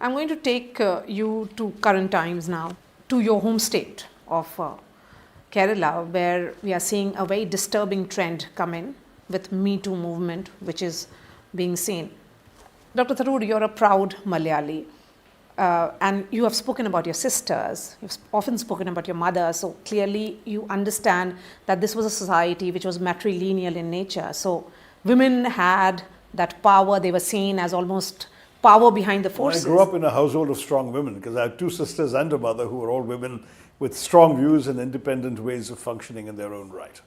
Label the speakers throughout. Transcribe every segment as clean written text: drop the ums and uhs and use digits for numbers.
Speaker 1: I'm going to take you to current times now, to your home state of Kerala, where we are seeing a very disturbing trend come in with MeToo movement, which is being seen. Dr. Tharoor, you're a proud Malayali, and you have spoken about your sisters, you've often spoken about your mother, so clearly you understand that this was a society which was matrilineal in nature. So women had that power, they were seen as almost power behind the forces.
Speaker 2: I grew up in a household of strong women because I have two sisters and a mother who were all women with strong views and independent ways of functioning in their own right.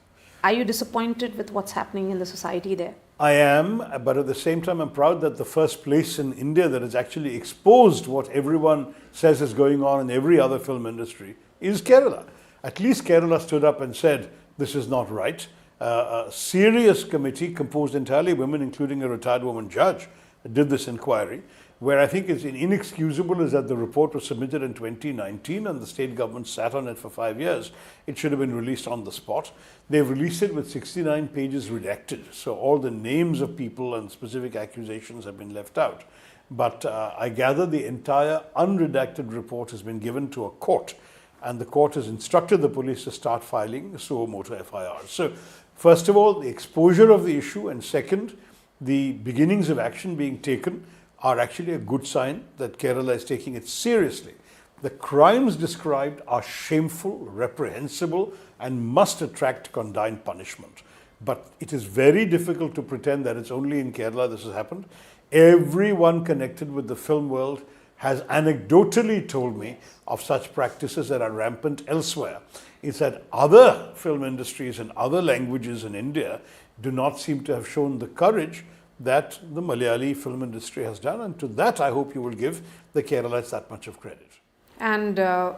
Speaker 1: Are you disappointed with what's happening in the society there?
Speaker 2: I am, but at the same time I'm proud that the first place in India that has actually exposed what everyone says is going on in every other film industry is Kerala. At least Kerala stood up and said, this is not right. A serious committee composed entirely of women, including a retired woman judge, did this inquiry. Where I think is inexcusable is that the report was submitted in 2019 and the state government sat on it for 5 years. It should have been released on the spot. They've released it with 69 pages redacted. So all the names of people and specific accusations have been left out. But I gather the entire unredacted report has been given to a court, and the court has instructed the police to start filing suo motu FIRs. So first of all, the exposure of the issue, and second, the beginnings of action being taken are actually a good sign that Kerala is taking it seriously. The crimes described are shameful, reprehensible, and must attract condign punishment. But it is very difficult to pretend that it's only in Kerala this has happened. Everyone connected with the film world has anecdotally told me of such practices that are rampant elsewhere. It's that other film industries and other languages in India do not seem to have shown the courage that the Malayali film industry has done, and to that I hope you will give the Keralites that much of credit.
Speaker 1: And as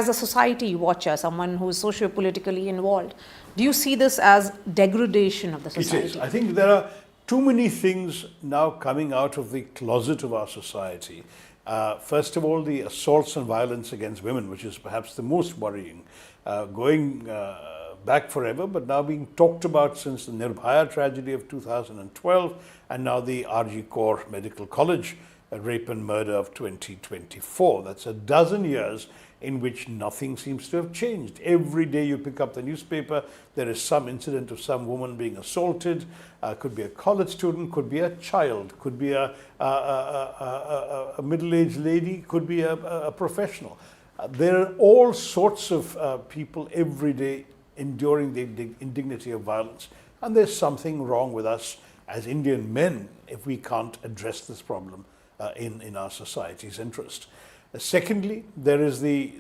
Speaker 1: a society watcher, someone who is socio-politically involved, do you see this as degradation of the society?
Speaker 2: It is. I think there are too many things now coming out of the closet of our society. First of all, the assaults and violence against women, which is perhaps the most worrying, going back forever, but now being talked about since the Nirbhaya tragedy of 2012 and now the RG Kaur Medical College rape and murder of 2024. That's a dozen years in which nothing seems to have changed. Every day you pick up the newspaper, there is some incident of some woman being assaulted. Could be a college student, could be a child, could be a middle-aged lady, could be a professional. There are all sorts of people every day enduring the indignity of violence. And there's something wrong with us as Indian men if we can't address this problem in our society's interest. Secondly, there is the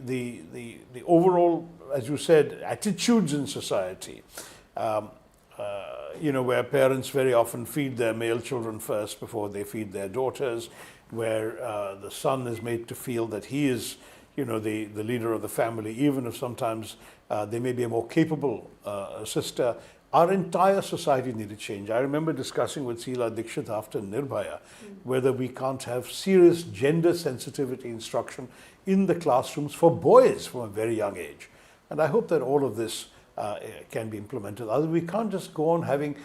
Speaker 2: overall, as you said, attitudes in society. Where parents very often feed their male children first before they feed their daughters, where the son is made to feel that he is the leader of the family, even if sometimes they may be a more capable sister. Our entire society needed change. I remember discussing with Sheila Dikshit after Nirbhaya whether we can't have serious gender sensitivity instruction in the classrooms for boys from a very young age. And I hope that all of this can be implemented. Otherwise, we can't just go on having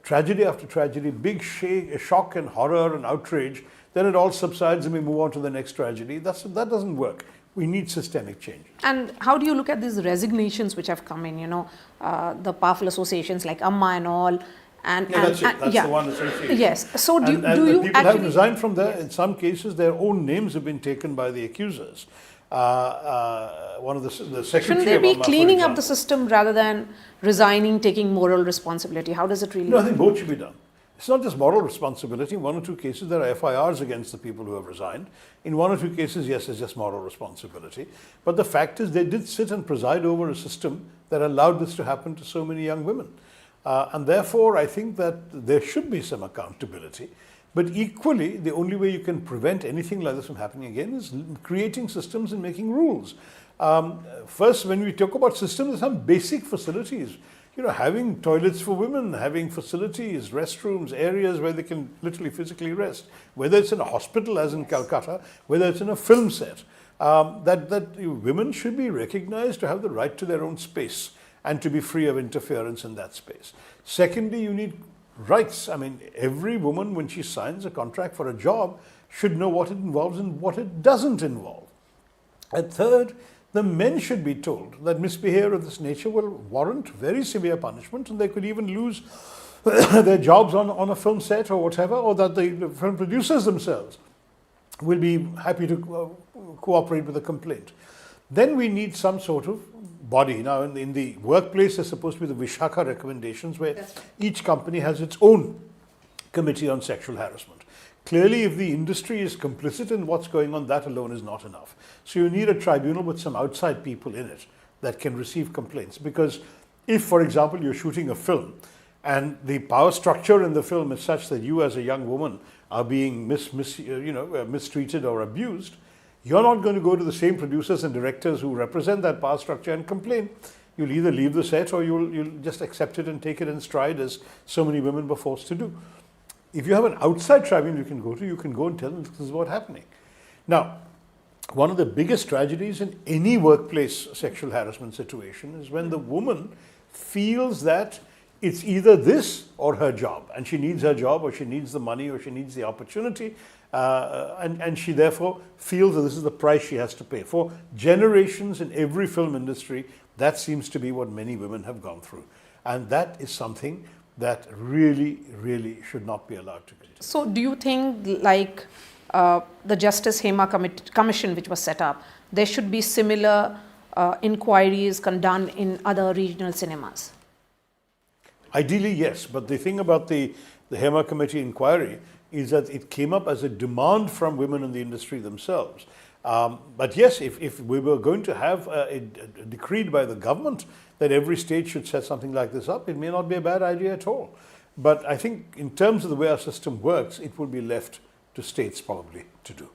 Speaker 2: tragedy after tragedy, big shock and horror and outrage, then it all subsides and we move on to the next tragedy. That doesn't work. We need systemic change.
Speaker 1: And how do you look at these resignations which have come in, the powerful associations like AMMA and all?
Speaker 2: That's the one association.
Speaker 1: Yes. So do you
Speaker 2: people
Speaker 1: actually
Speaker 2: have resigned from there. In some cases, their own names have been taken by the accusers. One of the secretary.
Speaker 1: Shouldn't they be cleaning up the system rather than resigning, taking moral responsibility? How does it really?
Speaker 2: No, I think both should be done. It's not just moral responsibility. In one or two cases, there are FIRs against the people who have resigned. In one or two cases, yes, it's just moral responsibility. But the fact is they did sit and preside over a system that allowed this to happen to so many young women. And therefore, I think that there should be some accountability. But equally, the only way you can prevent anything like this from happening again is creating systems and making rules. First, when we talk about systems, there's some basic facilities. Having toilets for women, having facilities, restrooms, areas where they can literally physically rest, whether it's in a hospital as in Calcutta, whether it's in a film set, that women should be recognized to have the right to their own space and to be free of interference in that space. Secondly, you need rights. I mean, every woman, when she signs a contract for a job, should know what it involves and what it doesn't involve. And third, the men should be told that misbehavior of this nature will warrant very severe punishment, and they could even lose their jobs on a film set or whatever, or that the film producers themselves will be happy to cooperate with a complaint. Then we need some sort of body. Now, in the workplace, there's supposed to be the Vishaka recommendations, where each company has its own committee on sexual harassment. Clearly, if the industry is complicit in what's going on, that alone is not enough. So you need a tribunal with some outside people in it that can receive complaints. Because if, for example, you're shooting a film and the power structure in the film is such that you as a young woman are being mistreated or abused, you're not going to go to the same producers and directors who represent that power structure and complain. You'll either leave the set or you'll just accept it and take it in stride, as so many women were forced to do. If you have an outside tribunal you can go and tell them this is what's happening. Now, one of the biggest tragedies in any workplace sexual harassment situation is when the woman feels that it's either this or her job, and she needs her job, or she needs the money, or she needs the opportunity, and she therefore feels that this is the price she has to pay. For generations in every film industry, that seems to be what many women have gone through. And that is something that really, really should not be allowed to continue.
Speaker 1: So do you think, like the Justice AMMA Commission which was set up, there should be similar inquiries done in other regional cinemas?
Speaker 2: Ideally, yes. But the thing about the AMMA Committee inquiry is that it came up as a demand from women in the industry themselves. But yes, if we were going to have a decreed by the government that every state should set something like this up, it may not be a bad idea at all. But I think in terms of the way our system works, it will be left to states probably to do.